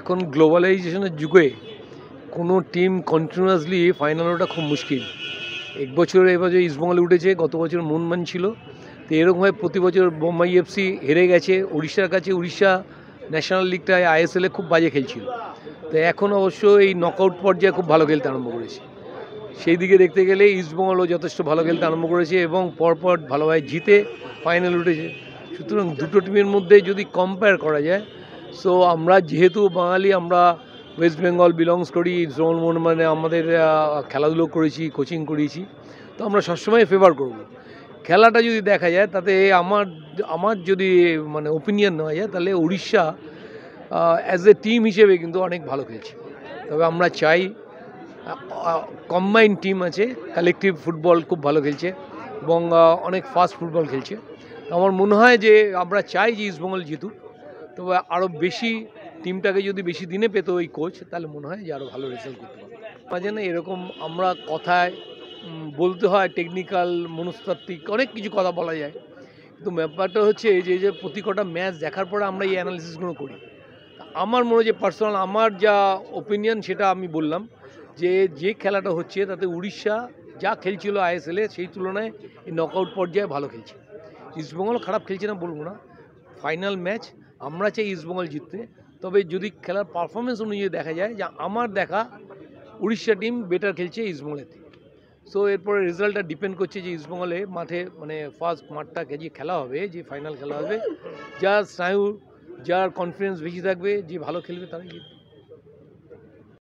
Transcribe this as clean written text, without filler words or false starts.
এখন গ্লোবালাইজেশনের যুগে কোনো টিম কন্টিনিউয়াসলি ফাইনাল ওঠা খুব মুশকিল। এবছর ইস্টবেঙ্গল উঠেছে, গত বছর মোহনবাগান ছিল। তো এরকমভাবে প্রতি বছর বোম্বাই এফসি হেরে গেছে উড়িষ্যার কাছে। উড়িষ্যা ন্যাশনাল লিগটায় আইএসএলে খুব বাজে খেলছিল, তো এখন অবশ্য এই নকআউট পর্যায়ে খুব ভালো খেলতে আরম্ভ করেছে। সেই দিকে দেখতে গেলে ইস্টবেঙ্গলও যথেষ্ট ভালো খেলতে আরম্ভ করেছে এবং পরপর ভালোভাবে জিতে ফাইনাল উঠেছে। সুতরাং দুটো টিমের মধ্যে যদি কম্পেয়ার করা যায়, সো আমরা যেহেতু বাঙালি, আমরা ওয়েস্ট বেঙ্গল বিলংস করি, ইস্টবেঙ্গল মানে আমাদের খেলাধুলো করেছি, কোচিং করিয়েছি, তো আমরা সবসময় ফেভার করব। খেলাটা যদি দেখা যায় তাতে আমার যদি মানে ওপিনিয়ন নেওয়া যায়, তাহলে উড়িষ্যা অ্যাজ এ টিম হিসেবে কিন্তু অনেক ভালো খেলছে। তবে আমরা চাই, কম্বাইন্ড টিম আছে, কালেকটিভ ফুটবল খুব ভালো খেলছে এবং অনেক ফাস্ট ফুটবল খেলছে। আমার মনে হয় যে আমরা চাই যে ইস্টবেঙ্গল জিতুক, তবে আরও বেশি টিমটাকে যদি বেশি দিনে পেতো ওই কোচ, তাহলে মনে হয় যে আরও ভালো রেজাল্ট করতে পারবে। মাঝে না এরকম আমরা কথায় বলতে হয়, টেকনিক্যাল মনস্তাত্ত্বিক অনেক কিছু কথা বলা যায়, কিন্তু ব্যাপারটা হচ্ছে যে প্রতি কটা ম্যাচ দেখার পরে আমরা এই অ্যানালিসিসগুলো করি। আমার মনে হয় যে পার্সোনাল আমার যা ওপিনিয়ন সেটা আমি বললাম, যে খেলাটা হচ্ছে তাতে উড়িষ্যা যা খেলছিল আইএসএলে সেই তুলনায় এই নকআউট পর্যায়ে ভালো খেলছে। ইস্টবেঙ্গল খারাপ খেলছে না বলবো না, ফাইনাল ম্যাচ আমরা চাই ইস্টবেঙ্গল জিততে। তবে যদি খেলার পারফরমেন্স অনুযায়ী দেখা যায় যে আমার দেখা উড়িষ্যা টিম বেটার খেলছে ইস্টবেঙ্গলের থেকে। সো এরপরে রেজাল্টটা ডিপেন্ড করছে যে ইস্টবেঙ্গলে মাঠে মানে ফার্স্ট মাঠটা যে খেলা হবে, যে ফাইনাল খেলা হবে, যার স্নায়ু, যার কনফিডেন্স বেশি থাকবে, যে ভালো খেলবে তারাই জিতবে।